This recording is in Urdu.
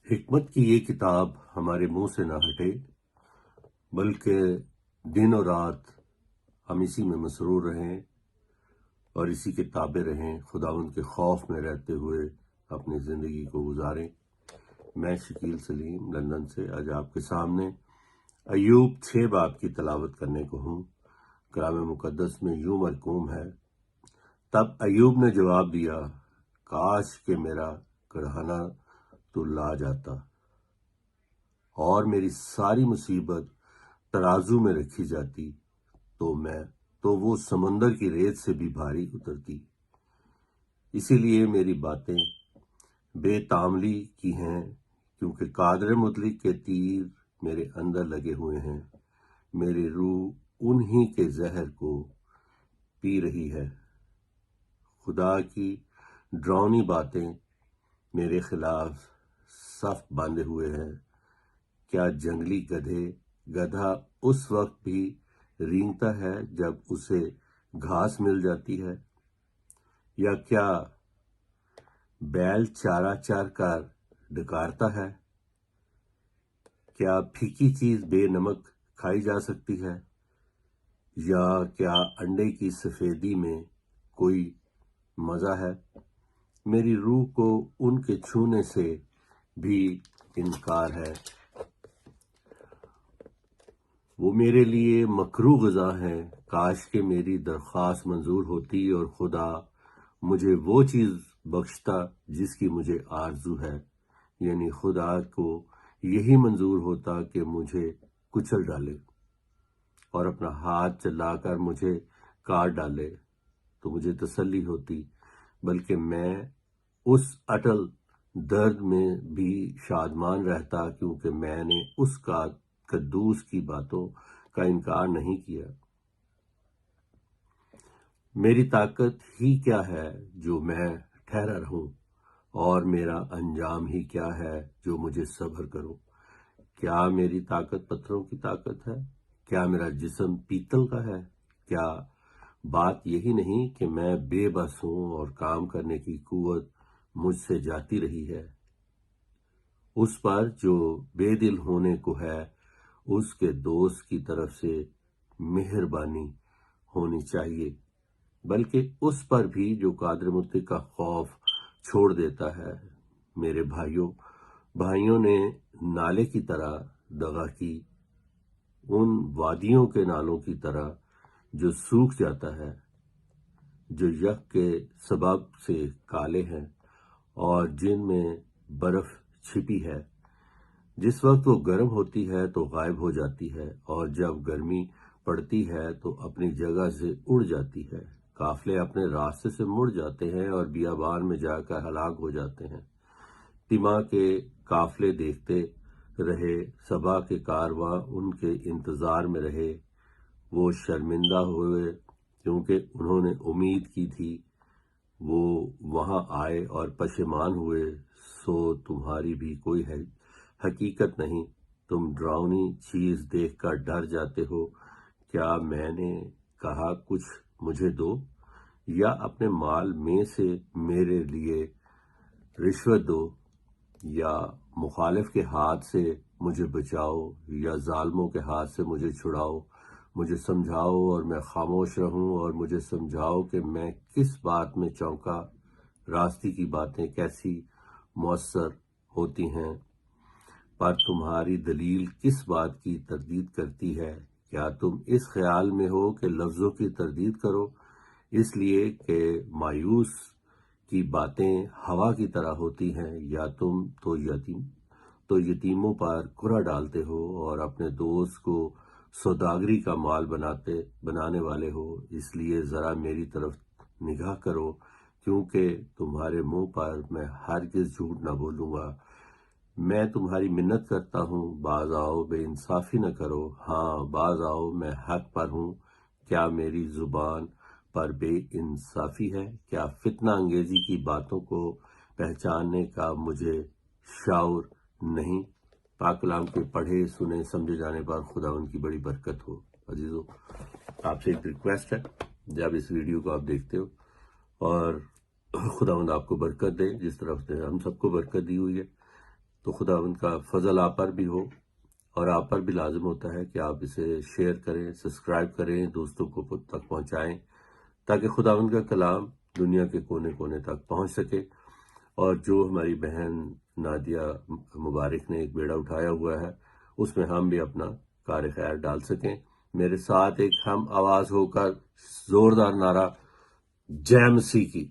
حکمت کی یہ کتاب ہمارے منہ سے نہ ہٹے، بلکہ دن اور رات ہم اسی میں مسرور رہیں اور اسی کے تابع رہیں، خداوند کے خوف میں رہتے ہوئے اپنی زندگی کو گزاریں۔ میں شکیل سلیم لندن سے آج آپ کے سامنے ایوب 6 باب کی تلاوت کرنے کو ہوں۔ کلام مقدس میں یوں مرقوم ہے، تب ایوب نے جواب دیا، کاش کہ میرا کڑھانا تو لا جاتا اور میری ساری مصیبت ترازو میں رکھی جاتی تو وہ سمندر کی ریت سے بھی بھاری اترتی۔ اسی لیے میری باتیں بے تاملی کی ہیں، کیونکہ قادر مطلق کے تیر میرے اندر لگے ہوئے ہیں، میری روح انہی کے زہر کو پی رہی ہے۔ خدا کی ڈراؤنی باتیں میرے خلاف صف باندھے ہوئے ہیں۔ کیا جنگلی گدھا اس وقت بھی رینگتا ہے جب اسے گھاس مل جاتی ہے؟ یا کیا بیل چارہ چر کر ڈکارتا ہے؟ کیا پھیکی چیز بے نمک کھائی جا سکتی ہے؟ یا کیا انڈے کی سفیدی میں کوئی مزہ ہے؟ میری روح کو ان کے چھونے سے بھی انکار ہے۔ وہ میرے لیے مکروہ غذا ہیں، کاش کہ میری درخواست منظور ہوتی اور خدا مجھے وہ چیز بخشتا جس کی مجھے آرزو ہے، یعنی خدا کو یہی منظور ہوتا کہ مجھے کچل ڈالے اور اپنا ہاتھ چلا کر مجھے کاٹ ڈالے تو مجھے تسلی ہوتی، بلکہ میں اس اٹل درد میں بھی شادمان رہتا، کیونکہ میں نے اس کا قدوس کی باتوں کا انکار نہیں کیا۔ میری طاقت ہی کیا ہے جو میں ٹھہرا رہوں، اور میرا انجام ہی کیا ہے جو مجھے صبر کروں؟ کیا میری طاقت پتھروں کی طاقت ہے؟ کیا میرا جسم پیتل کا ہے؟ کیا بات یہی نہیں کہ میں بے بس ہوں اور کام کرنے کی قوت مجھ سے جاتی رہی ہے؟ اس پر جو بے دل ہونے کو ہے، اس کے دوست کی طرف سے مہربانی ہونی چاہیے، بلکہ اس پر بھی جو قادر مطلق کا خوف چھوڑ دیتا ہے۔ میرے بھائیوں نے نالے کی طرح دغا کی، ان وادیوں کے نالوں کی طرح جو سوکھ جاتا ہے، جو یک کے سبب سے کالے ہیں اور جن میں برف چھپی ہے۔ جس وقت وہ گرم ہوتی ہے تو غائب ہو جاتی ہے، اور جب گرمی پڑتی ہے تو اپنی جگہ سے اڑ جاتی ہے۔ قافلے اپنے راستے سے مڑ جاتے ہیں اور بیابان میں جا کر ہلاک ہو جاتے ہیں۔ تیما کے قافلے دیکھتے رہے، سبا کے کارواں ان کے انتظار میں رہے، وہ شرمندہ ہوئے کیونکہ انہوں نے امید کی تھی، وہ وہاں آئے اور پشیمان ہوئے، سو تمہاری بھی کوئی حقیقت نہیں، تم ڈراؤنی چیز دیکھ کر ڈر جاتے ہو۔ کیا میں نے کہا کچھ مجھے دو، یا اپنے مال میں سے میرے لیے رشوت دو، یا مخالف کے ہاتھ سے مجھے بچاؤ، یا ظالموں کے ہاتھ سے مجھے چھڑاؤ؟ مجھے سمجھاؤ اور میں خاموش رہوں، اور مجھے سمجھاؤ کہ میں کس بات میں چونکا۔ راستی کی باتیں کیسی مؤثر ہوتی ہیں، پر تمہاری دلیل کس بات کی تردید کرتی ہے؟ کیا تم اس خیال میں ہو کہ لفظوں کی تردید کرو، اس لیے کہ مایوس کی باتیں ہوا کی طرح ہوتی ہیں؟ یا تم تو یتیموں پر کرا ڈالتے ہو اور اپنے دوست کو سوداگری کا مال بنانے والے ہو؟ اس لیے ذرا میری طرف نگاہ کرو، کیونکہ تمہارے منہ پر میں ہرگز جھوٹ نہ بولوں گا۔ میں تمہاری منت کرتا ہوں، باز آؤ، بے انصافی نہ کرو، ہاں باز آؤ، میں حق پر ہوں۔ کیا میری زبان پر بے انصافی ہے؟ کیا فتنہ انگیزی کی باتوں کو پہچاننے کا مجھے شعور نہیں؟ پاک کلام کے پڑھے سنے سمجھے جانے پر خدا ان کی بڑی برکت ہو۔ عزیزو، آپ سے ایک ریکویسٹ ہے، جب اس ویڈیو کو آپ دیکھتے ہو، اور خداوند آپ کو برکت دے جس طرح اس نے ہم سب کو برکت دی ہوئی ہے، تو خداوند کا فضل آپ پر بھی ہو، اور آپ پر بھی لازم ہوتا ہے کہ آپ اسے شیئر کریں، سبسکرائب کریں، دوستوں کو تک پہنچائیں، تاکہ خداوند کا کلام دنیا کے کونے کونے تک پہنچ سکے۔ اور جو ہماری بہن نادیہ مبارک نے ایک بیڑا اٹھایا ہوا ہے، اس میں ہم بھی اپنا کار خیر ڈال سکیں۔ میرے ساتھ ایک ہم آواز ہو کر زوردار نعرہ جے مسیح کی